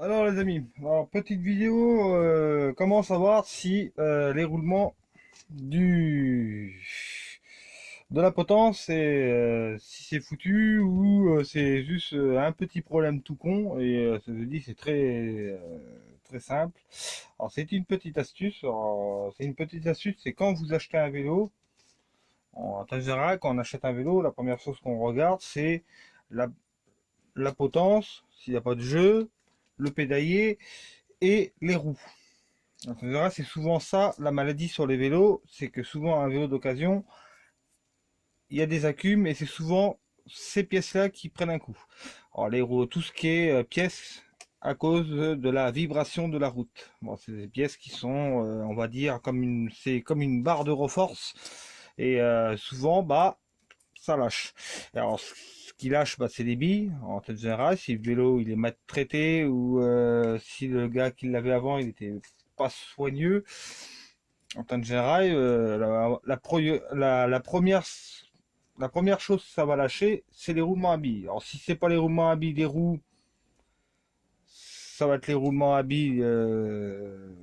Alors les amis, alors, petite vidéo, comment savoir si les roulements du de la potence si c'est foutu ou c'est juste un petit problème tout con et je vous dis c'est très simple. Alors c'est une petite astuce, c'est quand vous achetez un vélo, en temps général quand on achète un vélo, la première chose qu'on regarde c'est la, la potence, s'il n'y a pas de jeu, le pédalier et les roues. En général, c'est souvent ça la maladie sur les vélos, c'est que souvent un vélo d'occasion, il y a des accums et c'est souvent ces pièces-là qui prennent un coup. Alors les roues, tout ce qui est pièces à cause de la vibration de la route. Bon, c'est des pièces qui sont, on va dire, c'est comme une barre de reforce et souvent, bah, ça lâche. Alors, ce qui lâche, bah, c'est les billes, en tête générale. Si le vélo il est mal traité ou si le gars qui l'avait avant il était pas soigneux, en tête générale, la première chose que ça va lâcher, c'est les roulements à billes. Alors, si c'est pas les roulements à billes des roues, ça va être les roulements à billes de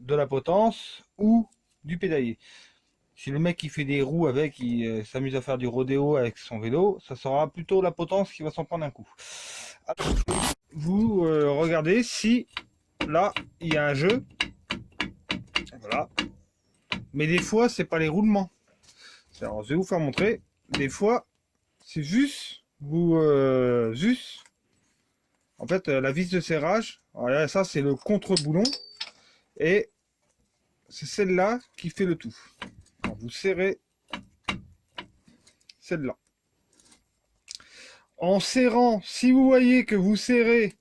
la potence ou du pédalier. Si le mec qui fait des roues avec, il s'amuse à faire du rodéo avec son vélo, ça sera plutôt la potence qui va s'en prendre un coup. Alors, vous regardez si là il y a un jeu, voilà. Mais des fois c'est pas les roulements. Alors je vais vous faire montrer. Des fois c'est juste en fait la vis de serrage. Alors là, ça c'est le contre-boulon et c'est celle-là qui fait le tout. Alors, vous serrez celle-là. En serrant, si vous voyez que vous serrez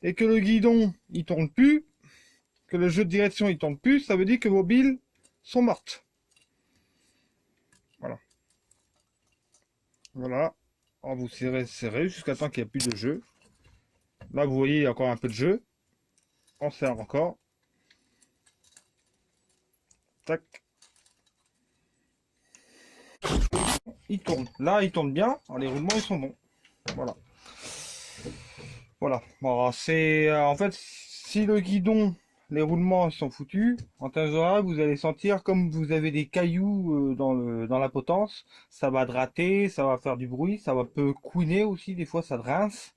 et que le guidon il tourne plus, que le jeu de direction il tourne plus, ça veut dire que vos billes sont mortes. Voilà. Voilà. Alors vous serrez jusqu'à temps qu'il n'y a plus de jeu. Là vous voyez il y a encore un peu de jeu. On serre encore. Tac. Il tourne. Là il tourne bien. Alors, les roulements ils sont bons. Voilà. Voilà. Bon, c'est en fait si le guidon, les roulements sont foutus, en temps général, vous allez sentir comme vous avez des cailloux dans la potence, ça va gratter, ça va faire du bruit, ça va peu couiner aussi, des fois ça rince.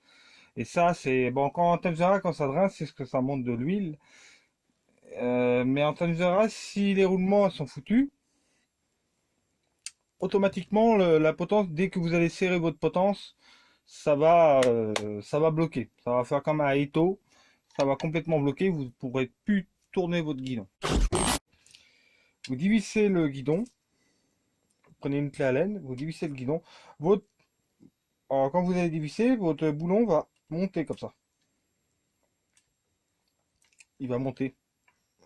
Et ça, c'est bon quand en temps général, quand ça rince, c'est ce que ça monte de l'huile. Mais en temps général, si les roulements sont foutus, automatiquement la potence, dès que vous allez serrer votre potence, ça va bloquer. Ça va faire comme un étau. Ça va complètement bloquer. Vous ne pourrez plus tourner votre guidon. Vous divisez le guidon. Vous prenez une clé Allen. Vous divisez le guidon. Alors, quand vous allez diviser, votre boulon va monter comme ça. Il va monter.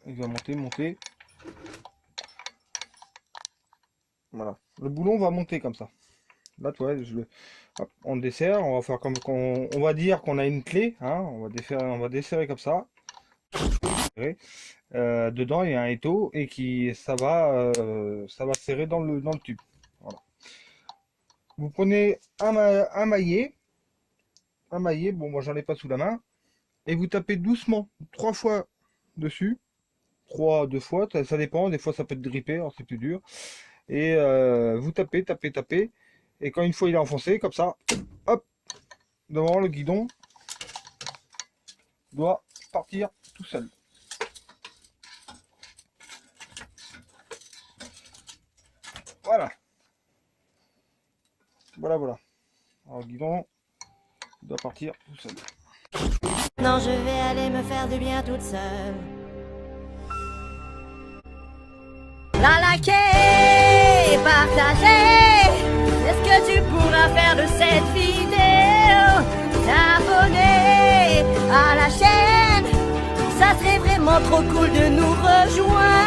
Il va monter, monter. Voilà. Le boulon va monter comme ça. Là, tu vois, hop, on le desserre, on va faire comme on va dire qu'on a une clé, hein, on va desserrer comme ça. Dedans, il y a un étau et ça va serrer dans le tube. Voilà. Vous prenez un maillet, bon, moi j'en ai pas sous la main, et vous tapez doucement 3 fois dessus, 2 fois, ça dépend, des fois ça peut être grippé, alors c'est plus dur. Et vous tapez, et quand une fois il est enfoncé, comme ça, hop, devant le guidon doit partir tout seul. Voilà. Voilà. Alors le guidon doit partir tout seul. Non, je vais aller me faire du bien toute seule. La liker, partager, c'est ce que tu pourras faire de cette vidéo. T'abonner à la chaîne, ça serait vraiment trop cool de nous rejoindre.